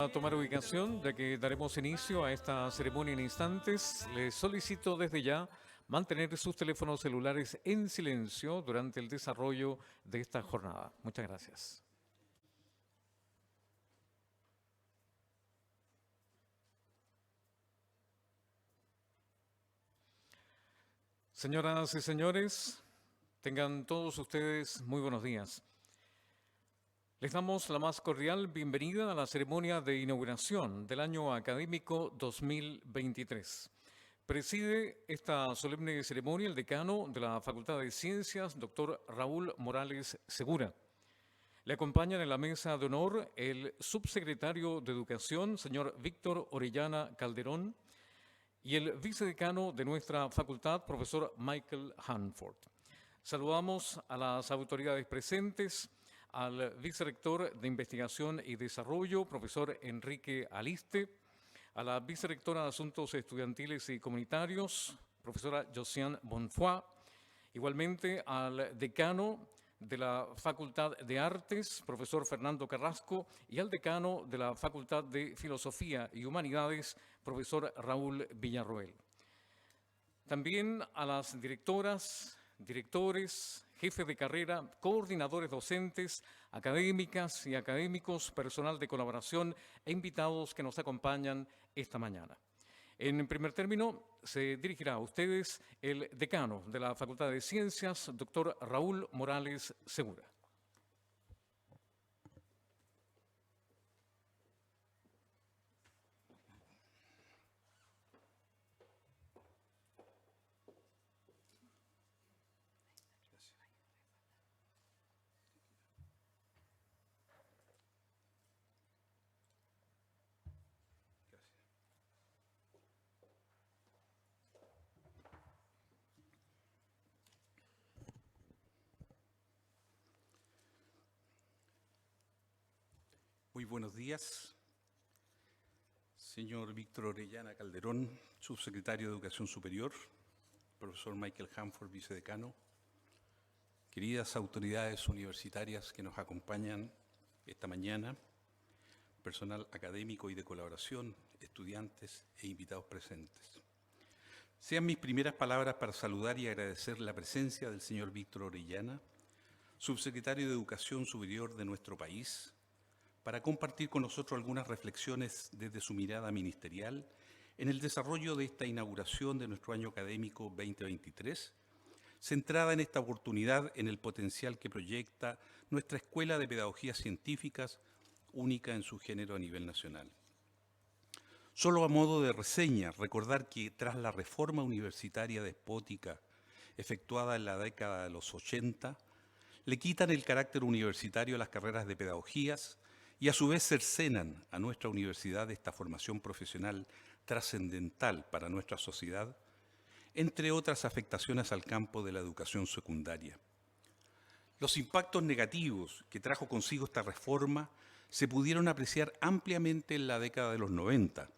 A tomar ubicación, ya que daremos inicio a esta ceremonia en instantes, les solicito desde ya mantener sus teléfonos celulares en silencio durante el desarrollo de esta jornada. Muchas gracias. Señoras y señores, tengan todos ustedes muy buenos días. Les damos la más cordial bienvenida a la ceremonia de inauguración del año académico 2023. Preside esta solemne ceremonia el decano de la Facultad de Ciencias, doctor Raúl Morales Segura. Le acompañan en la mesa de honor el subsecretario de Educación, señor Víctor Orellana Calderón, y el vicedecano de nuestra facultad, profesor Michael Hanford. Saludamos a las autoridades presentes, al vicerrector de Investigación y Desarrollo, profesor Enrique Aliste, a la vicerrectora de Asuntos Estudiantiles y Comunitarios, profesora Josiane Bonfoy, igualmente al decano de la Facultad de Artes, profesor Fernando Carrasco, y al decano de la Facultad de Filosofía y Humanidades, profesor Raúl Villarroel. También a las directoras, directores, jefes de carrera, coordinadores docentes, académicas y académicos, personal de colaboración e invitados que nos acompañan esta mañana. En primer término, se dirigirá a ustedes el decano de la Facultad de Ciencias, doctor Raúl Morales Segura. Muy buenos días, señor Víctor Orellana Calderón, subsecretario de Educación Superior, profesor Michael Hanford, vicedecano, queridas autoridades universitarias que nos acompañan esta mañana, personal académico y de colaboración, estudiantes e invitados presentes. Sean mis primeras palabras para saludar y agradecer la presencia del señor Víctor Orellana, subsecretario de Educación Superior de nuestro país, para compartir con nosotros algunas reflexiones desde su mirada ministerial en el desarrollo de esta inauguración de nuestro año académico 2023, centrada en esta oportunidad en el potencial que proyecta nuestra Escuela de Pedagogías Científicas, única en su género a nivel nacional. Solo a modo de reseña, recordar que tras la reforma universitaria despótica efectuada en la década de los 80, le quitan el carácter universitario a las carreras de pedagogías y a su vez cercenan a nuestra universidad esta formación profesional trascendental para nuestra sociedad, entre otras afectaciones al campo de la educación secundaria. Los impactos negativos que trajo consigo esta reforma se pudieron apreciar ampliamente en la década de los 90,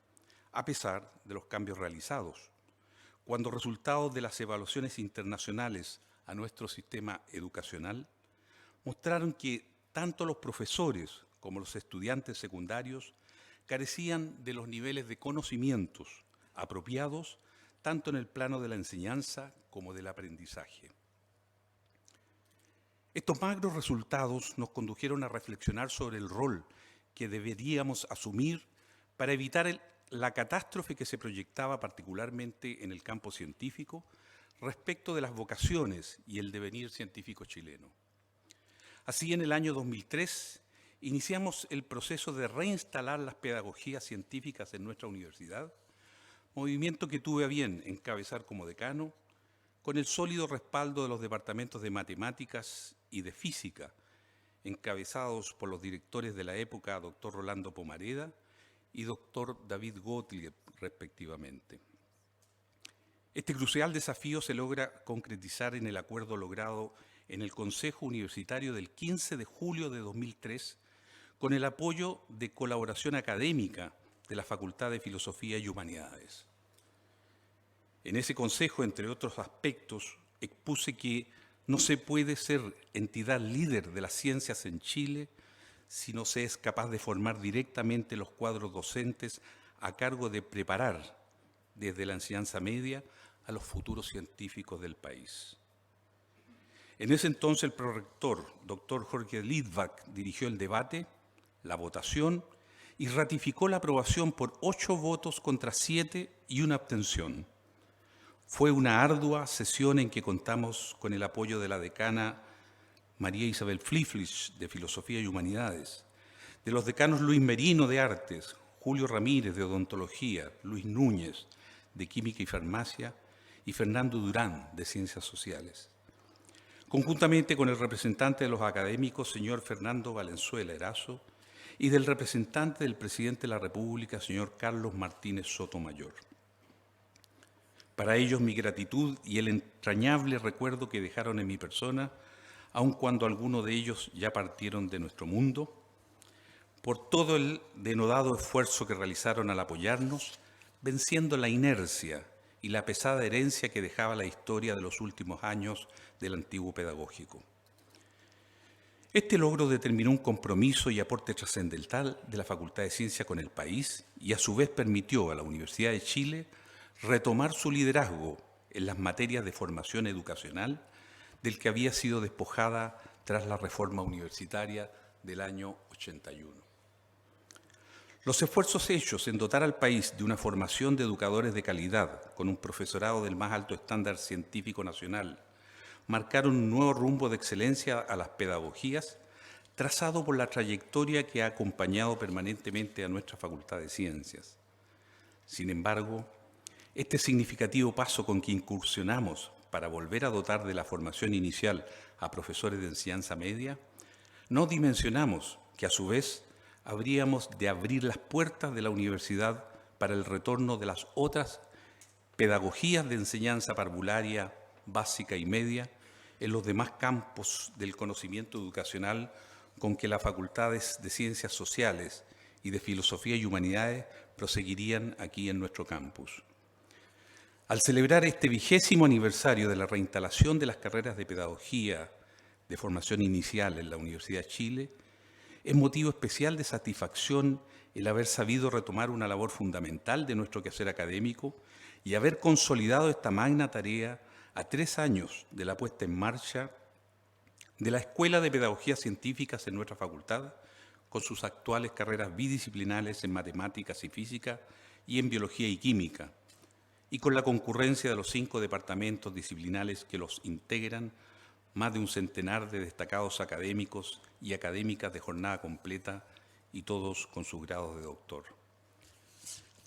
a pesar de los cambios realizados, cuando resultados de las evaluaciones internacionales a nuestro sistema educacional mostraron que tanto los profesores como los estudiantes secundarios carecían de los niveles de conocimientos apropiados tanto en el plano de la enseñanza como del aprendizaje. Estos magros resultados nos condujeron a reflexionar sobre el rol que deberíamos asumir para evitar la catástrofe que se proyectaba particularmente en el campo científico respecto de las vocaciones y el devenir científico chileno. Así, en el año 2003, iniciamos el proceso de reinstalar las pedagogías científicas en nuestra universidad, movimiento que tuve a bien encabezar como decano, con el sólido respaldo de los departamentos de matemáticas y de física, encabezados por los directores de la época, doctor Rolando Pomareda y doctor David Gottlieb, respectivamente. Este crucial desafío se logra concretizar en el acuerdo logrado en el Consejo Universitario del 15 de julio de 2003, con el apoyo de colaboración académica de la Facultad de Filosofía y Humanidades. En ese consejo, entre otros aspectos, expuse que no se puede ser entidad líder de las ciencias en Chile si no se es capaz de formar directamente los cuadros docentes a cargo de preparar desde la enseñanza media a los futuros científicos del país. En ese entonces el prorector, doctor Jorge Litvak, dirigió el debate, la votación y ratificó la aprobación por 8 votos contra 7 y una abstención. Fue una ardua sesión en que contamos con el apoyo de la decana María Isabel Pflifflich, de Filosofía y Humanidades, de los decanos Luis Merino, de Artes, Julio Ramírez, de Odontología, Luis Núñez, de Química y Farmacia, y Fernando Durán, de Ciencias Sociales. Conjuntamente con el representante de los académicos, señor Fernando Valenzuela Erazo, y del representante del presidente de la República, señor Carlos Martínez Sotomayor. Para ellos mi gratitud y el entrañable recuerdo que dejaron en mi persona, aun cuando algunos de ellos ya partieron de nuestro mundo, por todo el denodado esfuerzo que realizaron al apoyarnos, venciendo la inercia y la pesada herencia que dejaba la historia de los últimos años del antiguo pedagógico. Este logro determinó un compromiso y aporte trascendental de la Facultad de Ciencia con el país y a su vez permitió a la Universidad de Chile retomar su liderazgo en las materias de formación educacional del que había sido despojada tras la reforma universitaria del año 81. Los esfuerzos hechos en dotar al país de una formación de educadores de calidad con un profesorado del más alto estándar científico nacional marcaron un nuevo rumbo de excelencia a las pedagogías trazado por la trayectoria que ha acompañado permanentemente a nuestra Facultad de Ciencias. Sin embargo, este significativo paso con que incursionamos para volver a dotar de la formación inicial a profesores de enseñanza media, no dimensionamos que a su vez habríamos de abrir las puertas de la universidad para el retorno de las otras pedagogías de enseñanza parvularia, básica y media en los demás campos del conocimiento educacional con que las facultades de Ciencias Sociales y de Filosofía y Humanidades proseguirían aquí en nuestro campus. Al celebrar este 20º aniversario de la reinstalación de las carreras de Pedagogía de formación inicial en la Universidad de Chile, es motivo especial de satisfacción el haber sabido retomar una labor fundamental de nuestro quehacer académico y haber consolidado esta magna tarea a 3 años de la puesta en marcha de la Escuela de Pedagogía Científicas en nuestra facultad, con sus actuales carreras bidisciplinares en Matemáticas y Física y en Biología y Química, y con la concurrencia de los 5 departamentos disciplinares que los integran, más de un centenar de destacados académicos y académicas de jornada completa, y todos con sus grados de doctor.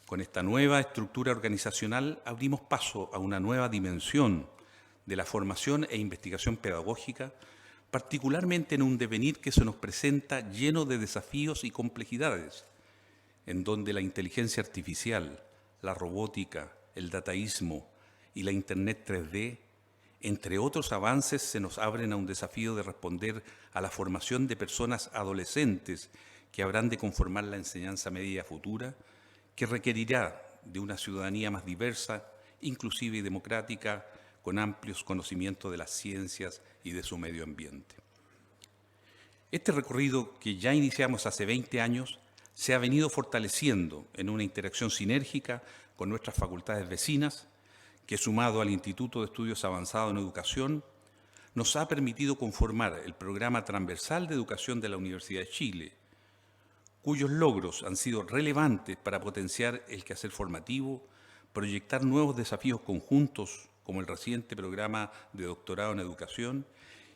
Con esta nueva estructura organizacional abrimos paso a una nueva dimensión de la formación e investigación pedagógica, particularmente en un devenir que se nos presenta lleno de desafíos y complejidades, en donde la inteligencia artificial, la robótica, el dataísmo y la Internet 3D, entre otros avances, se nos abren a un desafío de responder a la formación de personas adolescentes que habrán de conformar la enseñanza media futura, que requerirá de una ciudadanía más diversa, inclusiva y democrática, con amplios conocimientos de las ciencias y de su medio ambiente. Este recorrido que ya iniciamos hace 20 años se ha venido fortaleciendo en una interacción sinérgica con nuestras facultades vecinas, que sumado al Instituto de Estudios Avanzados en Educación, nos ha permitido conformar el programa transversal de educación de la Universidad de Chile, cuyos logros han sido relevantes para potenciar el quehacer formativo, proyectar nuevos desafíos conjuntos como el reciente programa de doctorado en educación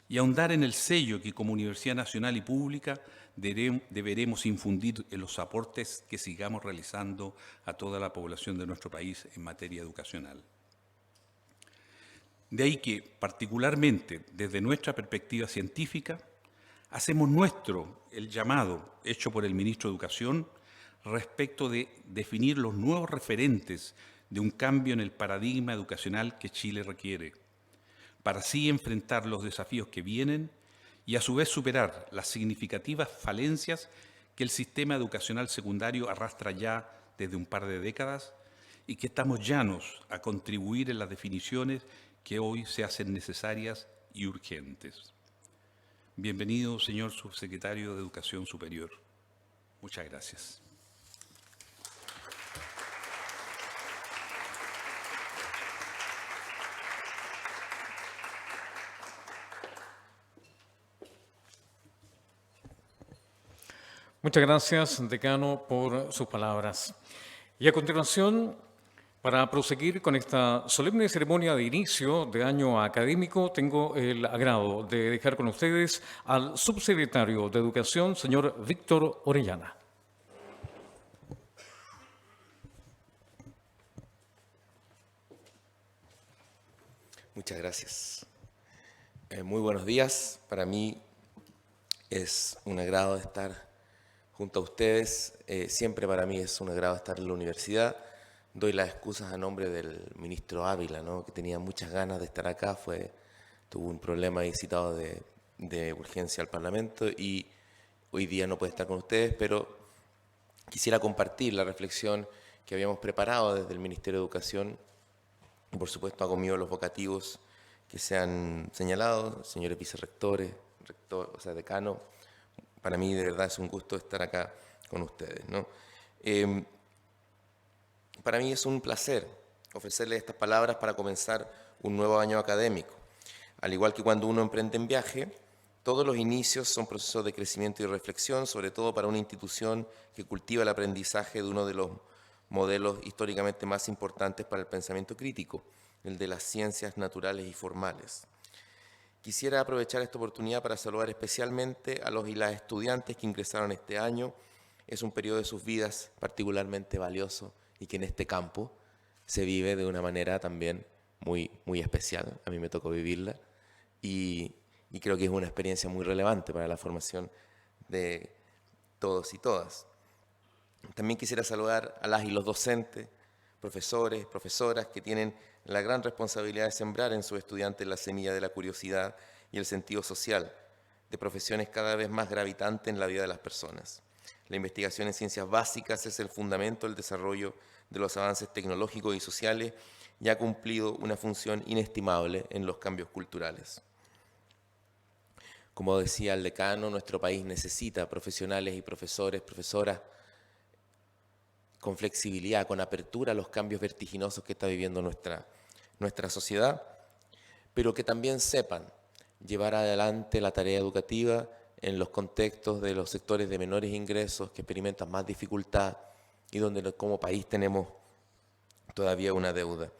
y ahondar en el sello que como Universidad Nacional y Pública deberemos infundir en los aportes que sigamos realizando a toda la población de nuestro país en materia educacional. De ahí que, particularmente desde nuestra perspectiva científica, hacemos nuestro el llamado hecho por el Ministro de Educación respecto de definir los nuevos referentes de un cambio en el paradigma educacional que Chile requiere, para así enfrentar los desafíos que vienen y a su vez superar las significativas falencias que el sistema educacional secundario arrastra ya desde un par de décadas y que estamos llanos a contribuir en las definiciones que hoy se hacen necesarias y urgentes. Bienvenido, señor subsecretario de Educación Superior. Muchas gracias. Muchas gracias, decano, por sus palabras. Y a continuación, para proseguir con esta solemne ceremonia de inicio de año académico, tengo el agrado de dejar con ustedes al subsecretario de Educación, señor Víctor Orellana. Muchas gracias. Muy buenos días. Para mí es un agrado estar junto a ustedes. Siempre para mí es un agrado estar en la universidad. Doy las excusas a nombre del ministro Ávila, ¿no?, que tenía muchas ganas de estar acá. Tuvo un problema ahí citado de urgencia al Parlamento y hoy día no puede estar con ustedes, pero quisiera compartir la reflexión que habíamos preparado desde el Ministerio de Educación. Y por supuesto hago mío los vocativos que se han señalado, señores vicerrectores, rector, o sea, decano. Para mí de verdad es un gusto estar acá con ustedes, ¿no? Para mí es un placer ofrecerles estas palabras para comenzar un nuevo año académico. Al igual que cuando uno emprende en viaje, todos los inicios son procesos de crecimiento y reflexión, sobre todo para una institución que cultiva el aprendizaje de uno de los modelos históricamente más importantes para el pensamiento crítico, el de las ciencias naturales y formales. Quisiera aprovechar esta oportunidad para saludar especialmente a los y las estudiantes que ingresaron este año. Es un periodo de sus vidas particularmente valioso y que en este campo se vive de una manera también muy, muy especial. A mí me tocó vivirla y creo que es una experiencia muy relevante para la formación de todos y todas. También quisiera saludar a las y los docentes, profesores, profesoras que tienen la gran responsabilidad de sembrar en sus estudiantes la semilla de la curiosidad y el sentido social, de profesiones cada vez más gravitantes en la vida de las personas. La investigación en ciencias básicas es el fundamento del desarrollo de los avances tecnológicos y sociales y ha cumplido una función inestimable en los cambios culturales. Como decía el decano, nuestro país necesita profesionales y profesores, profesoras con flexibilidad, con apertura a los cambios vertiginosos que está viviendo nuestra sociedad, pero que también sepan llevar adelante la tarea educativa en los contextos de los sectores de menores ingresos que experimentan más dificultad y donde como país tenemos todavía una deuda.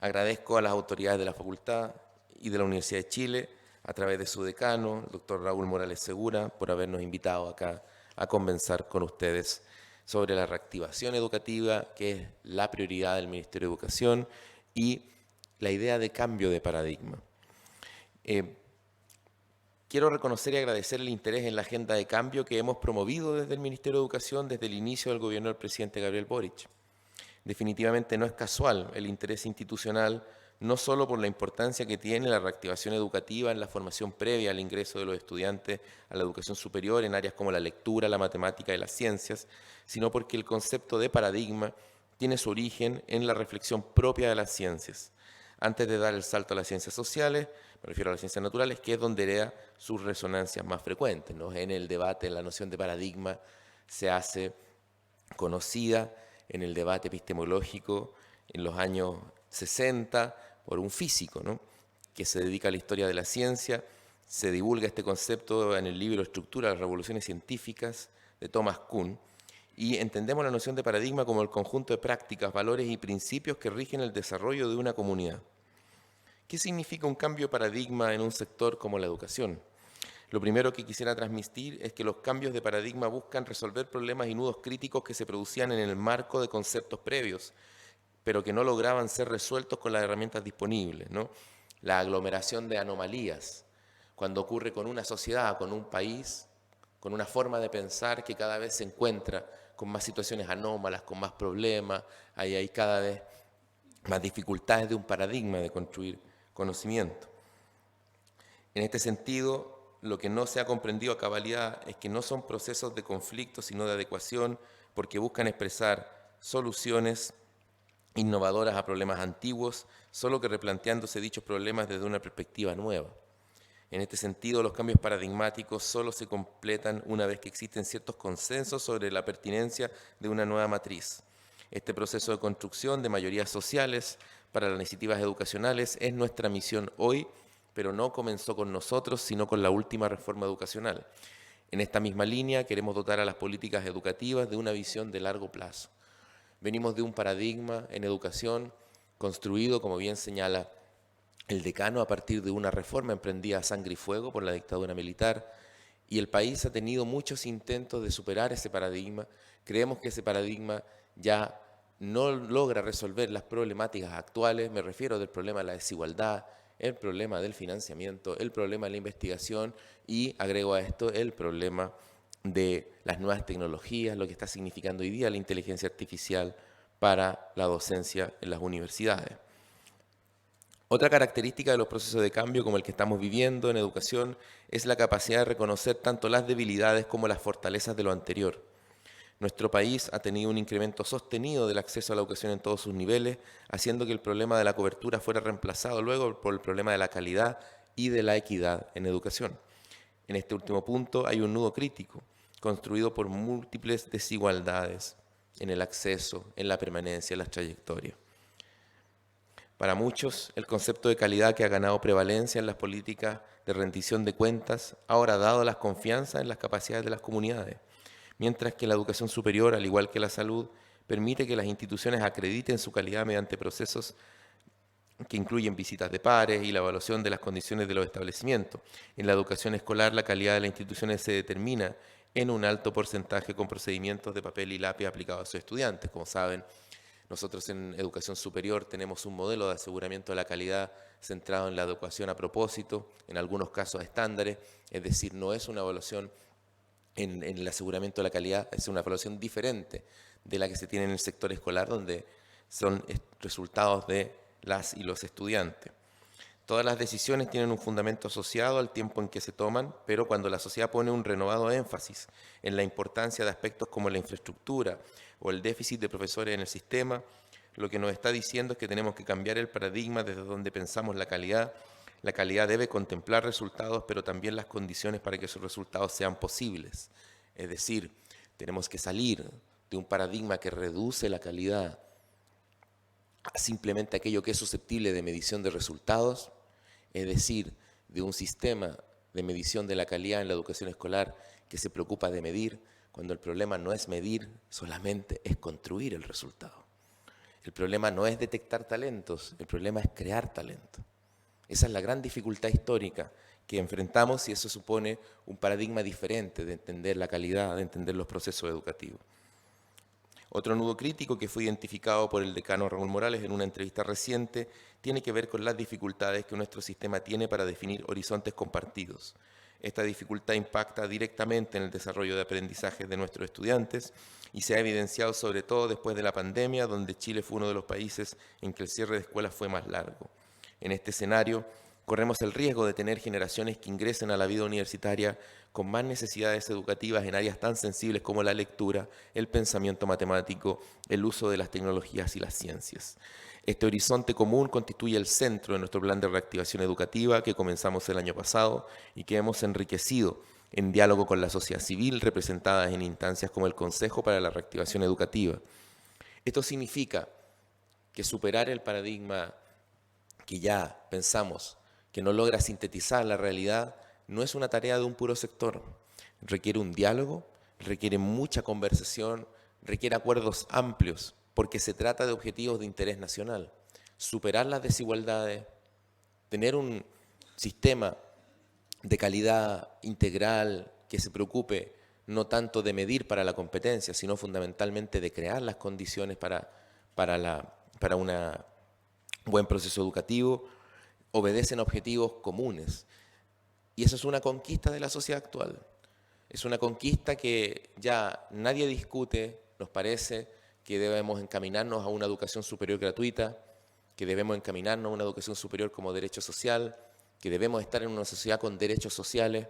Agradezco a las autoridades de la Facultad y de la Universidad de Chile, a través de su decano, el doctor Raúl Morales Segura, por habernos invitado acá a conversar con ustedes sobre la reactivación educativa, que es la prioridad del Ministerio de Educación, y la idea de cambio de paradigma. Quiero reconocer y agradecer el interés en la agenda de cambio que hemos promovido desde el Ministerio de Educación desde el inicio del gobierno del presidente Gabriel Boric. Definitivamente no es casual el interés institucional, no solo por la importancia que tiene la reactivación educativa en la formación previa al ingreso de los estudiantes a la educación superior en áreas como la lectura, la matemática y las ciencias, sino porque el concepto de paradigma tiene su origen en la reflexión propia de las ciencias. Antes de dar el salto a las ciencias sociales, me refiero a las ciencias naturales, que es donde hereda sus resonancias más frecuentes, ¿no? En el debate, la noción de paradigma se hace conocida en el debate epistemológico en los años 60 por un físico, ¿no?, que se dedica a la historia de la ciencia. Se divulga este concepto en el libro Estructura de las Revoluciones Científicas de Thomas Kuhn y entendemos la noción de paradigma como el conjunto de prácticas, valores y principios que rigen el desarrollo de una comunidad. ¿Qué significa un cambio de paradigma en un sector como la educación? Lo primero que quisiera transmitir es que los cambios de paradigma buscan resolver problemas y nudos críticos que se producían en el marco de conceptos previos, pero que no lograban ser resueltos con las herramientas disponibles, ¿no? La aglomeración de anomalías, cuando ocurre con una sociedad, con un país, con una forma de pensar que cada vez se encuentra con más situaciones anómalas, con más problemas, hay cada vez más dificultades de un paradigma de construir conocimiento. En este sentido, lo que no se ha comprendido a cabalidad es que no son procesos de conflicto, sino de adecuación, porque buscan expresar soluciones innovadoras a problemas antiguos, solo que replanteándose dichos problemas desde una perspectiva nueva. En este sentido, los cambios paradigmáticos solo se completan una vez que existen ciertos consensos sobre la pertinencia de una nueva matriz. Este proceso de construcción de mayorías sociales para las iniciativas educacionales es nuestra misión hoy, pero no comenzó con nosotros, sino con la última reforma educacional. En esta misma línea queremos dotar a las políticas educativas de una visión de largo plazo. Venimos de un paradigma en educación construido, como bien señala el decano, a partir de una reforma emprendida a sangre y fuego por la dictadura militar, y el país ha tenido muchos intentos de superar ese paradigma. Creemos que ese paradigma ya no logra resolver las problemáticas actuales, me refiero del problema de la desigualdad, el problema del financiamiento, el problema de la investigación y, agrego a esto, el problema de las nuevas tecnologías, lo que está significando hoy día la inteligencia artificial para la docencia en las universidades. Otra característica de los procesos de cambio como el que estamos viviendo en educación es la capacidad de reconocer tanto las debilidades como las fortalezas de lo anterior. Nuestro país ha tenido un incremento sostenido del acceso a la educación en todos sus niveles, haciendo que el problema de la cobertura fuera reemplazado luego por el problema de la calidad y de la equidad en educación. En este último punto hay un nudo crítico, construido por múltiples desigualdades en el acceso, en la permanencia, en las trayectorias. Para muchos, el concepto de calidad que ha ganado prevalencia en las políticas de rendición de cuentas ha ahora dado la confianza en las capacidades de las comunidades, mientras que la educación superior, al igual que la salud, permite que las instituciones acrediten su calidad mediante procesos que incluyen visitas de pares y la evaluación de las condiciones de los establecimientos. En la educación escolar, la calidad de las instituciones se determina en un alto porcentaje con procedimientos de papel y lápiz aplicados a sus estudiantes. Como saben, nosotros en educación superior tenemos un modelo de aseguramiento de la calidad centrado en la educación a propósito, en algunos casos estándares, es decir, no es una evaluación en el aseguramiento de la calidad, es una evaluación diferente de la que se tiene en el sector escolar, donde son resultados de las y los estudiantes. Todas las decisiones tienen un fundamento asociado al tiempo en que se toman, pero cuando la sociedad pone un renovado énfasis en la importancia de aspectos como la infraestructura o el déficit de profesores en el sistema, lo que nos está diciendo es que tenemos que cambiar el paradigma desde donde pensamos la calidad. La calidad debe contemplar resultados, pero también las condiciones para que esos resultados sean posibles. Es decir, tenemos que salir de un paradigma que reduce la calidad a simplemente aquello que es susceptible de medición de resultados, es decir, de un sistema de medición de la calidad en la educación escolar que se preocupa de medir, cuando el problema no es medir, solamente es construir el resultado. El problema no es detectar talentos, el problema es crear talento. Esa es la gran dificultad histórica que enfrentamos y eso supone un paradigma diferente de entender la calidad, de entender los procesos educativos. Otro nudo crítico que fue identificado por el decano Raúl Morales en una entrevista reciente tiene que ver con las dificultades que nuestro sistema tiene para definir horizontes compartidos. Esta dificultad impacta directamente en el desarrollo de aprendizajes de nuestros estudiantes y se ha evidenciado sobre todo después de la pandemia, donde Chile fue uno de los países en que el cierre de escuelas fue más largo. En este escenario, corremos el riesgo de tener generaciones que ingresen a la vida universitaria con más necesidades educativas en áreas tan sensibles como la lectura, el pensamiento matemático, el uso de las tecnologías y las ciencias. Este horizonte común constituye el centro de nuestro plan de reactivación educativa que comenzamos el año pasado y que hemos enriquecido en diálogo con la sociedad civil representada en instancias como el Consejo para la Reactivación Educativa. Esto significa que superar el paradigma que ya pensamos que no logra sintetizar la realidad, no es una tarea de un puro sector. Requiere un diálogo, requiere mucha conversación, requiere acuerdos amplios, porque se trata de objetivos de interés nacional. Superar las desigualdades, tener un sistema de calidad integral que se preocupe no tanto de medir para la competencia, sino fundamentalmente de crear las condiciones para un buen proceso educativo, obedecen a objetivos comunes. Y eso es una conquista de la sociedad actual. Es una conquista que ya nadie discute, nos parece que debemos encaminarnos a una educación superior gratuita, que debemos encaminarnos a una educación superior como derecho social, que debemos estar en una sociedad con derechos sociales,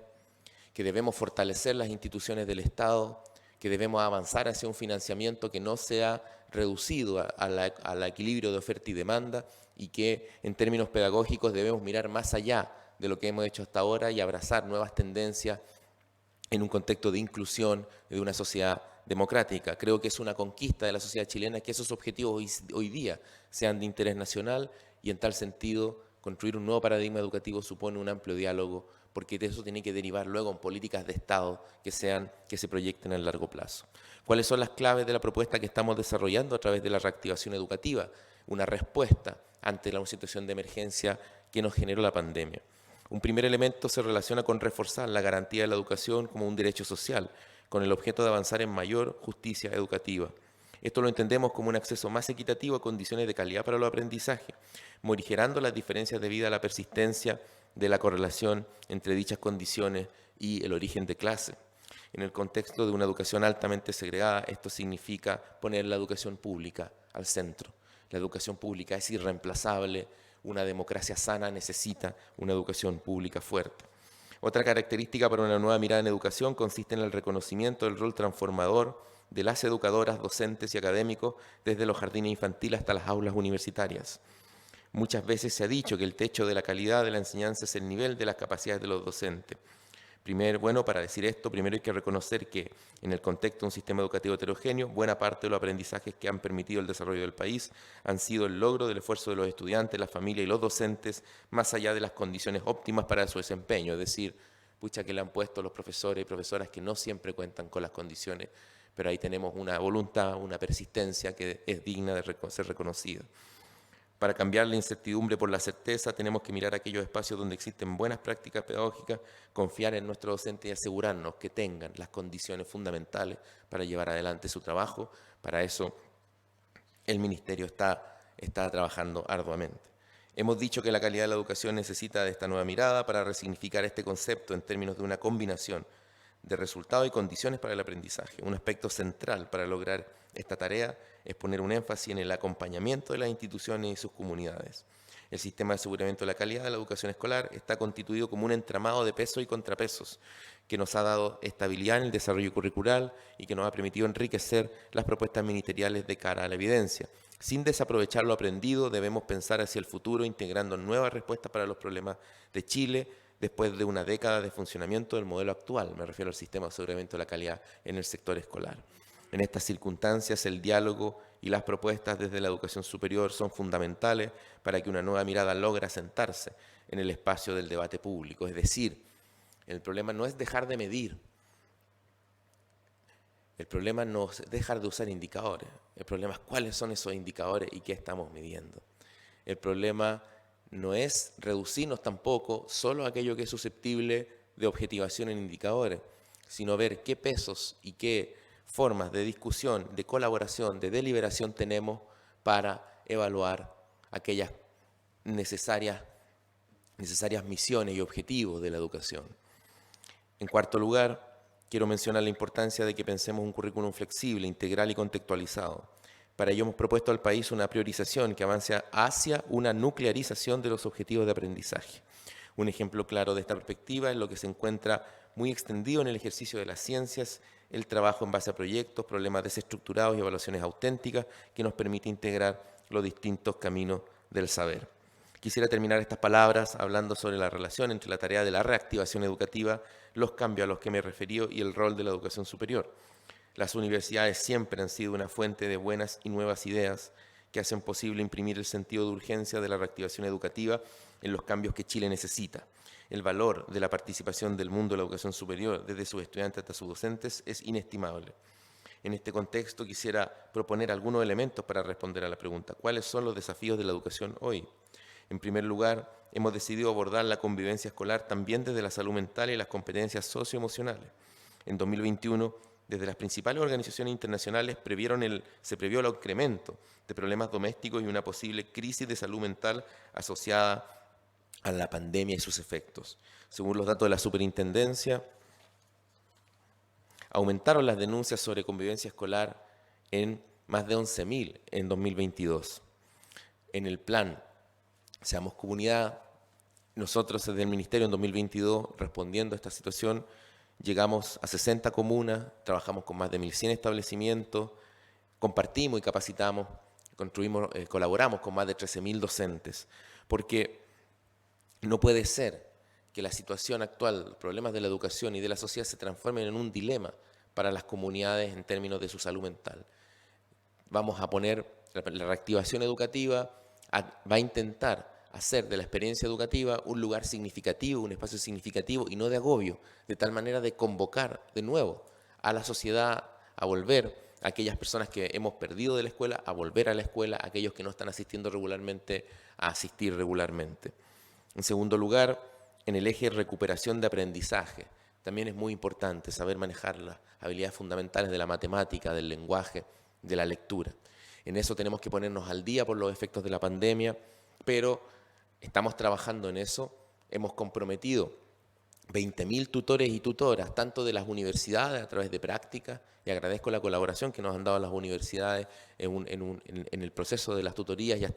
que debemos fortalecer las instituciones del Estado, que debemos avanzar hacia un financiamiento que no sea reducido al equilibrio de oferta y demanda y que en términos pedagógicos debemos mirar más allá de lo que hemos hecho hasta ahora y abrazar nuevas tendencias en un contexto de inclusión de una sociedad democrática. Creo que es una conquista de la sociedad chilena que esos objetivos hoy día sean de interés nacional y en tal sentido construir un nuevo paradigma educativo supone un amplio diálogo porque de eso tiene que derivar luego en políticas de Estado que se proyecten a largo plazo. ¿Cuáles son las claves de la propuesta que estamos desarrollando a través de la reactivación educativa? Una respuesta ante la situación de emergencia que nos generó la pandemia. Un primer elemento se relaciona con reforzar la garantía de la educación como un derecho social, con el objeto de avanzar en mayor justicia educativa. Esto lo entendemos como un acceso más equitativo a condiciones de calidad para los aprendizajes, morigerando las diferencias debido a la persistencia de la correlación entre dichas condiciones y el origen de clase. En el contexto de una educación altamente segregada, esto significa poner la educación pública al centro. La educación pública es irreemplazable. Una democracia sana necesita una educación pública fuerte. Otra característica para una nueva mirada en educación consiste en el reconocimiento del rol transformador de las educadoras, docentes y académicos desde los jardines infantiles hasta las aulas universitarias. Muchas veces se ha dicho que el techo de la calidad de la enseñanza es el nivel de las capacidades de los docentes. Para decir esto, primero hay que reconocer que en el contexto de un sistema educativo heterogéneo, buena parte de los aprendizajes que han permitido el desarrollo del país han sido el logro del esfuerzo de los estudiantes, la familia y los docentes, más allá de las condiciones óptimas para su desempeño, es decir, que le han puesto los profesores y profesoras que no siempre cuentan con las condiciones, pero ahí tenemos una voluntad, una persistencia que es digna de ser reconocida. Para cambiar la incertidumbre por la certeza, tenemos que mirar aquellos espacios donde existen buenas prácticas pedagógicas, confiar en nuestros docentes y asegurarnos que tengan las condiciones fundamentales para llevar adelante su trabajo. Para eso el Ministerio está trabajando arduamente. Hemos dicho que la calidad de la educación necesita de esta nueva mirada para resignificar este concepto en términos de una combinación de resultados y condiciones para el aprendizaje. Un aspecto central para lograr esta tarea es poner un énfasis en el acompañamiento de las instituciones y sus comunidades. El sistema de aseguramiento de la calidad de la educación escolar está constituido como un entramado de pesos y contrapesos que nos ha dado estabilidad en el desarrollo curricular y que nos ha permitido enriquecer las propuestas ministeriales de cara a la evidencia. Sin desaprovechar lo aprendido, debemos pensar hacia el futuro integrando nuevas respuestas para los problemas de Chile después de una década de funcionamiento del modelo actual, me refiero al sistema de aseguramiento de la calidad en el sector escolar. En estas circunstancias, el diálogo y las propuestas desde la educación superior son fundamentales para que una nueva mirada logre asentarse en el espacio del debate público. Es decir, el problema no es dejar de medir, el problema no es dejar de usar indicadores, el problema es cuáles son esos indicadores y qué estamos midiendo. El problema no es reducirnos tampoco solo a aquello que es susceptible de objetivación en indicadores, sino ver qué pesos y qué formas de discusión, de colaboración, de deliberación tenemos para evaluar aquellas necesarias misiones y objetivos de la educación. En cuarto lugar, quiero mencionar la importancia de que pensemos un currículum flexible, integral y contextualizado. Para ello hemos propuesto al país una priorización que avance hacia una nuclearización de los objetivos de aprendizaje. Un ejemplo claro de esta perspectiva es lo que se encuentra muy extendido en el ejercicio de las ciencias, el trabajo en base a proyectos, problemas desestructurados y evaluaciones auténticas que nos permite integrar los distintos caminos del saber. Quisiera terminar estas palabras hablando sobre la relación entre la tarea de la reactivación educativa, los cambios a los que me he referido y el rol de la educación superior. Las universidades siempre han sido una fuente de buenas y nuevas ideas que hacen posible imprimir el sentido de urgencia de la reactivación educativa en los cambios que Chile necesita. El valor de la participación del mundo de la educación superior, desde sus estudiantes hasta sus docentes, es inestimable. En este contexto quisiera proponer algunos elementos para responder a la pregunta: ¿cuáles son los desafíos de la educación hoy? En primer lugar, hemos decidido abordar la convivencia escolar también desde la salud mental y las competencias socioemocionales. En 2021, desde las principales organizaciones internacionales se previó el incremento de problemas domésticos y una posible crisis de salud mental asociada a la pandemia y sus efectos. Según los datos de la Superintendencia, aumentaron las denuncias sobre convivencia escolar en más de 11.000 en 2022. En el plan Seamos Comunidad, nosotros desde el Ministerio en 2022, respondiendo a esta situación, llegamos a 60 comunas, trabajamos con más de 1.100 establecimientos, compartimos y capacitamos, colaboramos con más de 13.000 docentes, porque no puede ser que la situación actual, los problemas de la educación y de la sociedad se transformen en un dilema para las comunidades en términos de su salud mental. Vamos a poner la reactivación educativa, va a intentar hacer de la experiencia educativa un lugar significativo, un espacio significativo y no de agobio, de tal manera de convocar de nuevo a la sociedad a volver, a aquellas personas que hemos perdido de la escuela, a volver a la escuela, a aquellos que no están asistiendo regularmente, a asistir regularmente. En segundo lugar, en el eje recuperación de aprendizaje, también es muy importante saber manejar las habilidades fundamentales de la matemática, del lenguaje, de la lectura. En eso tenemos que ponernos al día por los efectos de la pandemia, pero estamos trabajando en eso. Hemos comprometido 20.000 tutores y tutoras, tanto de las universidades a través de prácticas, y agradezco la colaboración que nos han dado las universidades en el proceso de las tutorías. Ya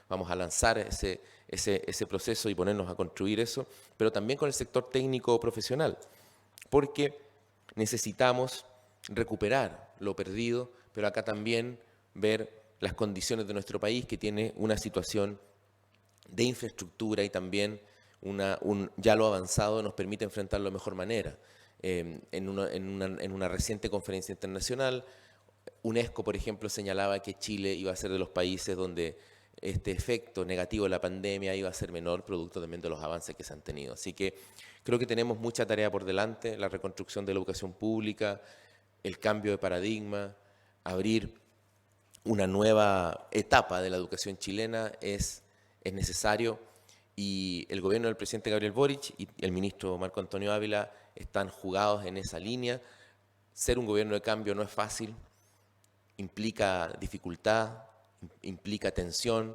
vamos a lanzar ese proceso y ponernos a construir eso, pero también con el sector técnico profesional, porque necesitamos recuperar lo perdido, pero acá también ver las condiciones de nuestro país, que tiene una situación de infraestructura y también ya lo avanzado nos permite enfrentarlo de mejor manera. En una reciente conferencia internacional, UNESCO, por ejemplo, señalaba que Chile iba a ser de los países donde este efecto negativo de la pandemia iba a ser menor, producto también de los avances que se han tenido. Así que creo que tenemos mucha tarea por delante, la reconstrucción de la educación pública, el cambio de paradigma, abrir una nueva etapa de la educación chilena es necesario, y el gobierno del presidente Gabriel Boric y el ministro Marco Antonio Ávila están jugados en esa línea. Ser un gobierno de cambio no es fácil, implica dificultad, implica tensión,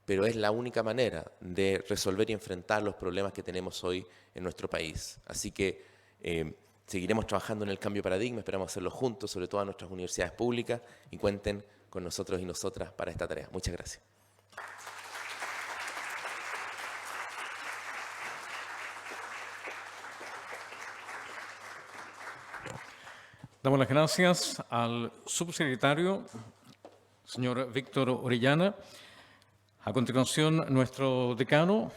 pero es la única manera de resolver y enfrentar los problemas que tenemos hoy en nuestro país. Así que seguiremos trabajando en el cambio de paradigma, esperamos hacerlo juntos, sobre todo a nuestras universidades públicas, y cuenten con nosotros y nosotras para esta tarea. Muchas gracias. Damos las gracias al subsecretario, señor Víctor Orellana. A continuación, nuestro decano,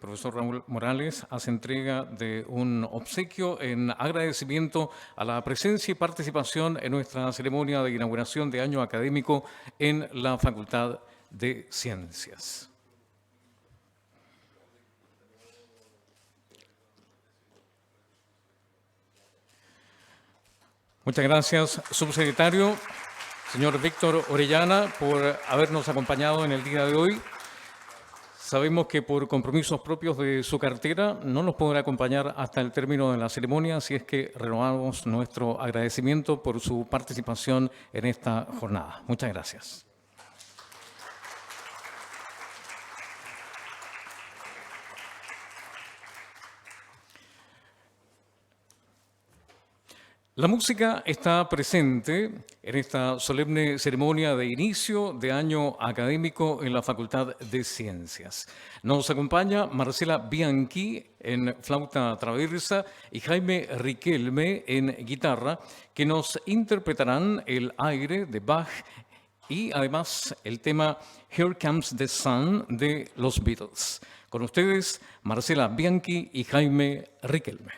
profesor Raúl Morales, hace entrega de un obsequio en agradecimiento a la presencia y participación en nuestra ceremonia de inauguración de año académico en la Facultad de Ciencias. Muchas gracias, subsecretario, señor Víctor Orellana, por habernos acompañado en el día de hoy. Sabemos que por compromisos propios de su cartera no nos podrá acompañar hasta el término de la ceremonia, así es que renovamos nuestro agradecimiento por su participación en esta jornada. Muchas gracias. La música está presente en esta solemne ceremonia de inicio de año académico en la Facultad de Ciencias. Nos acompaña Marcela Bianchi en flauta traversa y Jaime Riquelme en guitarra, que nos interpretarán el aire de Bach y además el tema Here Comes the Sun de los Beatles. Con ustedes, Marcela Bianchi y Jaime Riquelme.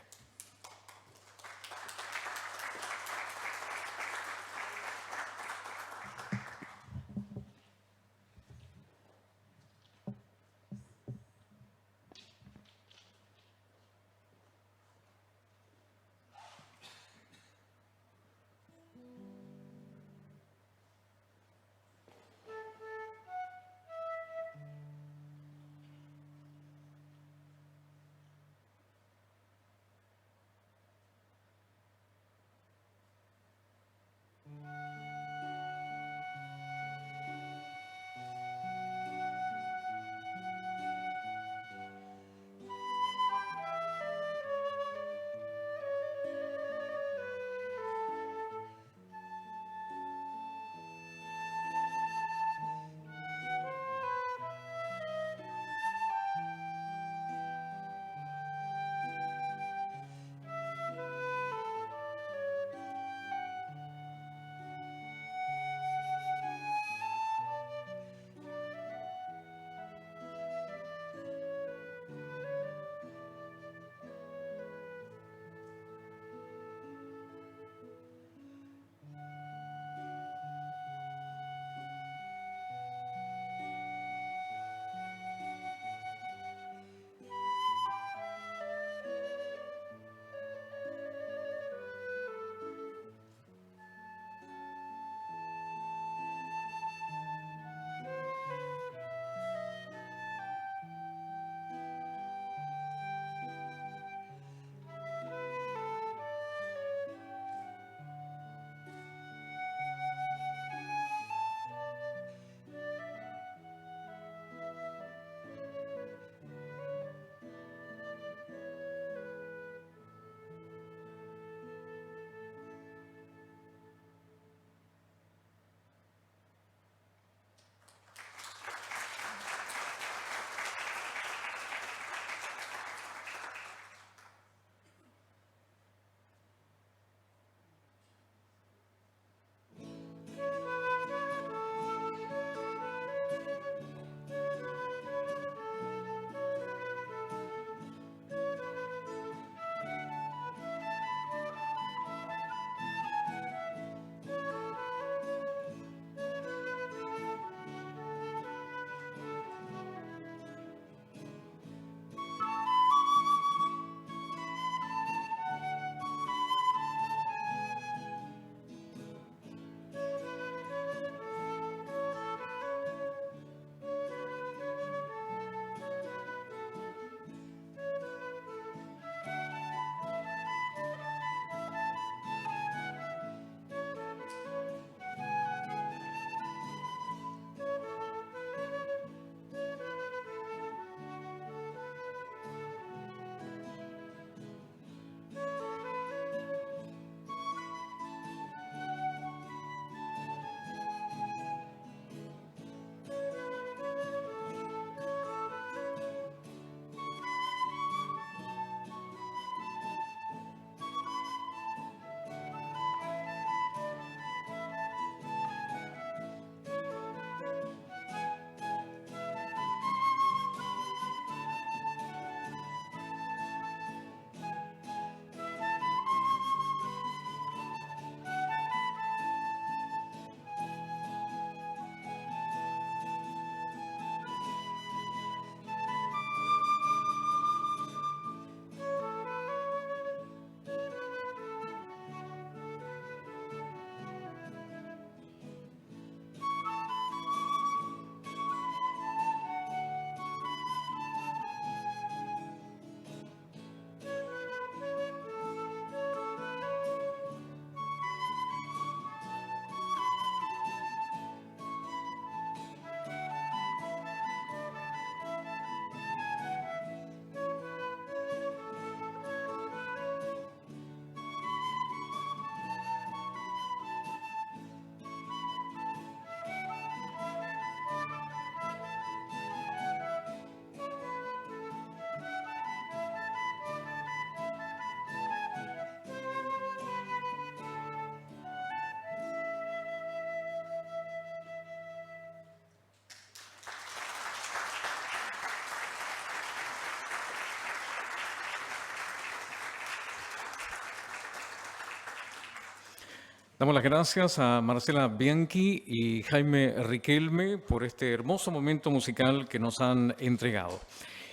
Damos las gracias a Marcela Bianchi y Jaime Riquelme por este hermoso momento musical que nos han entregado.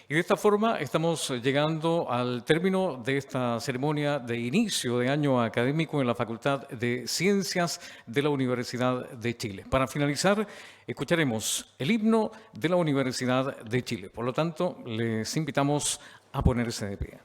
Y de esta forma estamos llegando al término de esta ceremonia de inicio de año académico en la Facultad de Ciencias de la Universidad de Chile. Para finalizar, escucharemos el himno de la Universidad de Chile. Por lo tanto, les invitamos a ponerse de pie.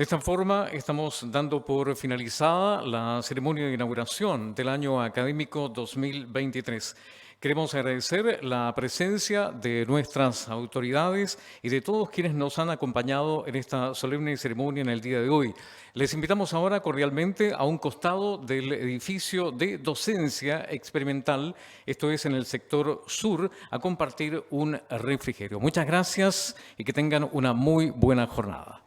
De esta forma, estamos dando por finalizada la ceremonia de inauguración del año académico 2023. Queremos agradecer la presencia de nuestras autoridades y de todos quienes nos han acompañado en esta solemne ceremonia en el día de hoy. Les invitamos ahora cordialmente a un costado del edificio de docencia experimental, esto es en el sector sur, a compartir un refrigerio. Muchas gracias y que tengan una muy buena jornada.